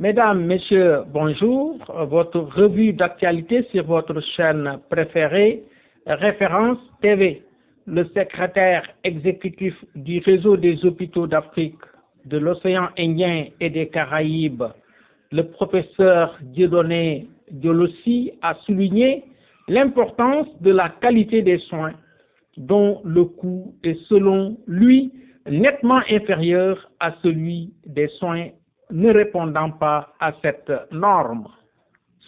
Mesdames, Messieurs, bonjour. Votre revue d'actualité sur votre chaîne préférée, Référence TV. Le secrétaire exécutif du réseau des hôpitaux d'Afrique, de l'océan Indien et des Caraïbes, le professeur Dieudonné Diolossi, a souligné l'importance de la qualité des soins, dont le coût est selon lui nettement inférieur à celui des soins ne répondant pas à cette norme.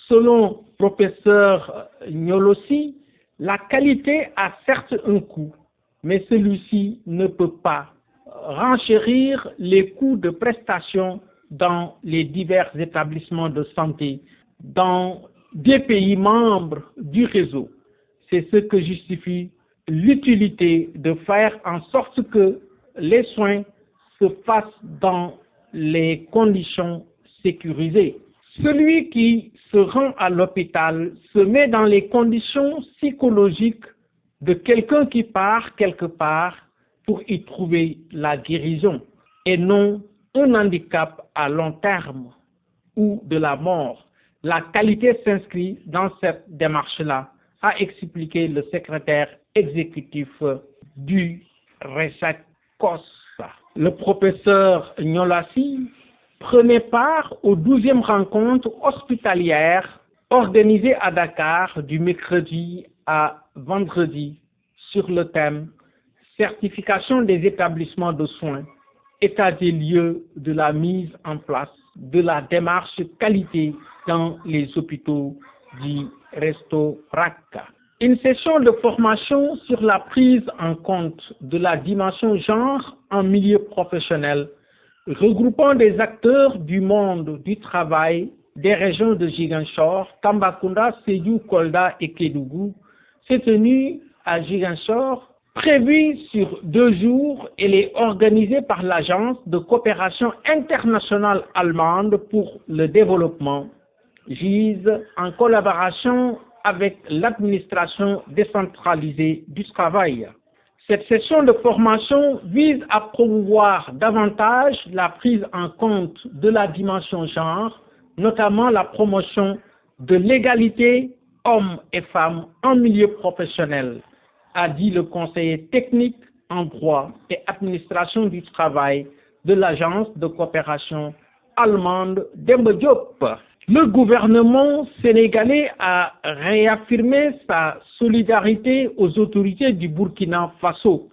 Selon professeur Diolossi, la qualité a certes un coût, mais celui-ci ne peut pas renchérir les coûts de prestations dans les divers établissements de santé dans des pays membres du réseau. C'est ce que justifie l'utilité de faire en sorte que les soins se fassent dans les conditions sécurisées. Celui qui se rend à l'hôpital se met dans les conditions psychologiques de quelqu'un qui part quelque part pour y trouver la guérison et non un handicap à long terme ou de la mort. La qualité s'inscrit dans cette démarche-là, a expliqué le secrétaire exécutif du RESACOS. Le professeur Diolossi prenait part aux 12e rencontres hospitalières organisées à Dakar du mercredi à vendredi sur le thème certification des établissements de soins, état des lieux de la mise en place de la démarche qualité dans les hôpitaux du RESTORAC. Une session de formation sur la prise en compte de la dimension genre en milieu professionnel, regroupant des acteurs du monde du travail des régions de Ziguinchor, Tambacounda, Sédhiou, Kolda et Kédougou, s'est tenue à Ziguinchor, prévue sur 2 jours. Elle est organisée par l'Agence de coopération internationale allemande pour le développement, GIZ, en collaboration avec l'administration décentralisée du travail. Cette session de formation vise à promouvoir davantage la prise en compte de la dimension genre, notamment la promotion de l'égalité hommes et femmes en milieu professionnel, a dit le conseiller technique en droit et administration du travail de l'agence de coopération allemande Demba Diop. Le gouvernement sénégalais a réaffirmé sa solidarité aux autorités du Burkina Faso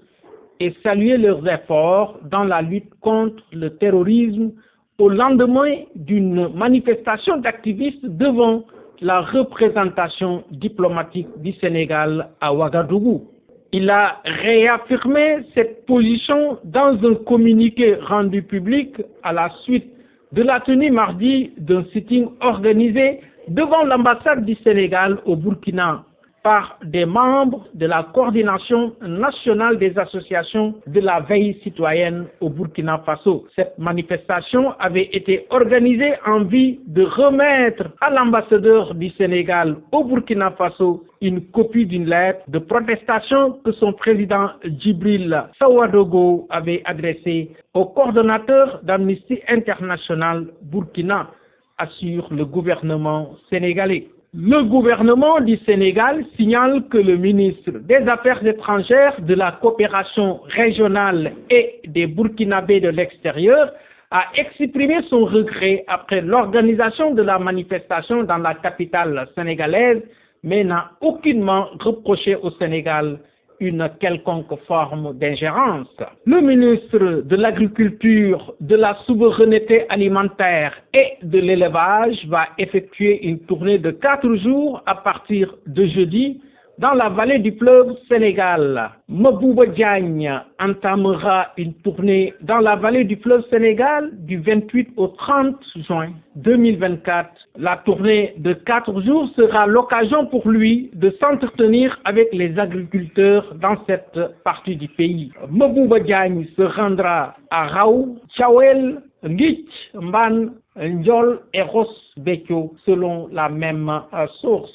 et salué leurs efforts dans la lutte contre le terrorisme au lendemain d'une manifestation d'activistes devant la représentation diplomatique du Sénégal à Ouagadougou. Il a réaffirmé cette position dans un communiqué rendu public à la suite de la tenue mardi d'un sitting organisé devant l'ambassade du Sénégal au Burkina par des membres de la coordination nationale des associations de la veille citoyenne au Burkina Faso. Cette manifestation avait été organisée en vue de remettre à l'ambassadeur du Sénégal au Burkina Faso une copie d'une lettre de protestation que son président Djibril Sawadogo avait adressée au coordonnateur d'Amnesty International Burkina, assure le gouvernement sénégalais. Le gouvernement du Sénégal signale que le ministre des Affaires étrangères, de la coopération régionale et des Burkinabés de l'extérieur a exprimé son regret après l'organisation de la manifestation dans la capitale sénégalaise, mais n'a aucunement reproché au Sénégal une quelconque forme d'ingérence. Le ministre de l'Agriculture, de la Souveraineté alimentaire et de l'Élevage va effectuer une tournée de 4 jours à partir de jeudi dans la vallée du fleuve Sénégal. Mabouba Diagne entamera une tournée dans la vallée du fleuve Sénégal du 28 au 30 juin 2024. La tournée de 4 jours sera l'occasion pour lui de s'entretenir avec les agriculteurs dans cette partie du pays. Mabouba Diagne se rendra à Raou, Tchawel, Ngich, Mban, Ndiol et Ross Béthio, selon la même source.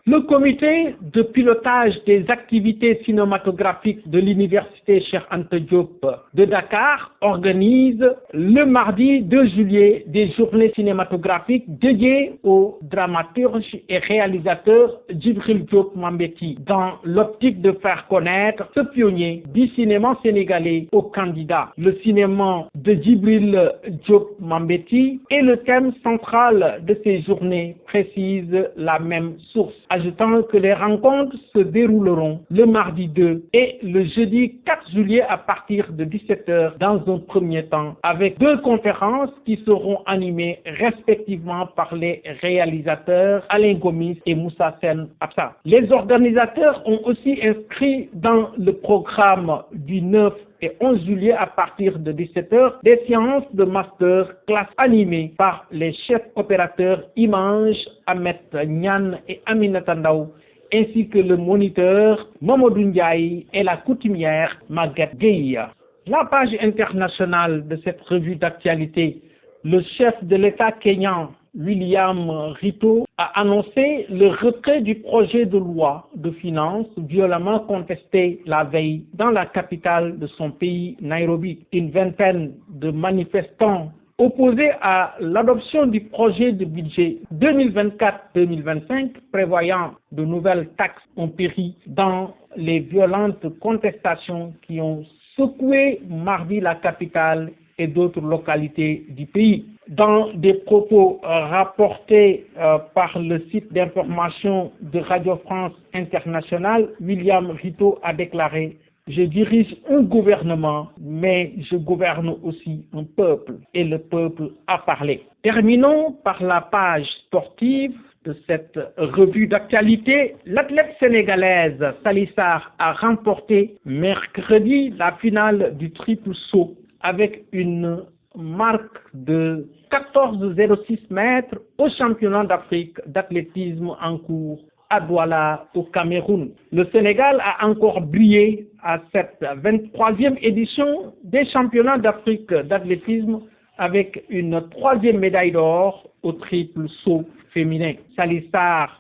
Le comité de pilotage des activités cinématographiques de l'université Cheikh Anta Diop de Dakar organise le mardi 2 juillet des journées cinématographiques dédiées au dramaturge et réalisateur Djibril Diop Mambéty, dans l'optique de faire connaître ce pionnier du cinéma sénégalais aux candidats. Le cinéma de Djibril Diop Mambéty est le thème central de ces journées, précise la même source, ajoutant que les rencontres se dérouleront le mardi 2 et le jeudi 4 juillet à partir de 17h dans un premier temps, avec 2 conférences qui seront animées respectivement par les réalisateurs Alain Gomis et Moussa Sen Absa. Les organisateurs ont aussi inscrit dans le programme du 9 et 11 juillet à partir de 17h des séances de master classe animées par les chefs opérateurs Imange, Ahmed Nyan et Aminata Ndaw, ainsi que le moniteur Mamadou Ndiaye et la coutumière Maguette Gueye. La page internationale de cette revue d'actualité, le chef de l'État kényan William Ruto a annoncé le retrait du projet de loi de finances violemment contesté la veille dans la capitale de son pays, Nairobi. Une vingtaine de manifestants opposés à l'adoption du projet de budget 2024-2025 prévoyant de nouvelles taxes ont péri dans les violentes contestations qui ont secoué mardi la capitale et d'autres localités du pays. Dans des propos rapportés par le site d'information de Radio France Internationale, William Ruto a déclaré: je dirige un gouvernement, mais je gouverne aussi un peuple, et le peuple a parlé. Terminons par la page sportive de cette revue d'actualité. L'athlète sénégalaise Sali Sarr a remporté mercredi la finale du triple saut avec une marque de 14,06 mètres au championnat d'Afrique d'athlétisme en cours à Douala au Cameroun. Le Sénégal a encore brillé à cette 23e édition des championnats d'Afrique d'athlétisme avec une 3e médaille d'or au triple saut féminin. Sali Sarr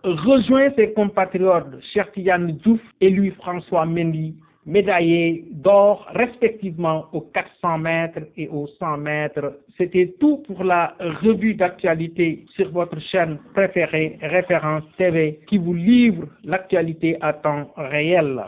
rejoint ses compatriotes Cheikh Tidiane Diouf et Louis-François Mendy, médaillés d'or respectivement aux 400 mètres et aux 100 mètres. C'était tout pour la revue d'actualité sur votre chaîne préférée Référence TV qui vous livre l'actualité à temps réel.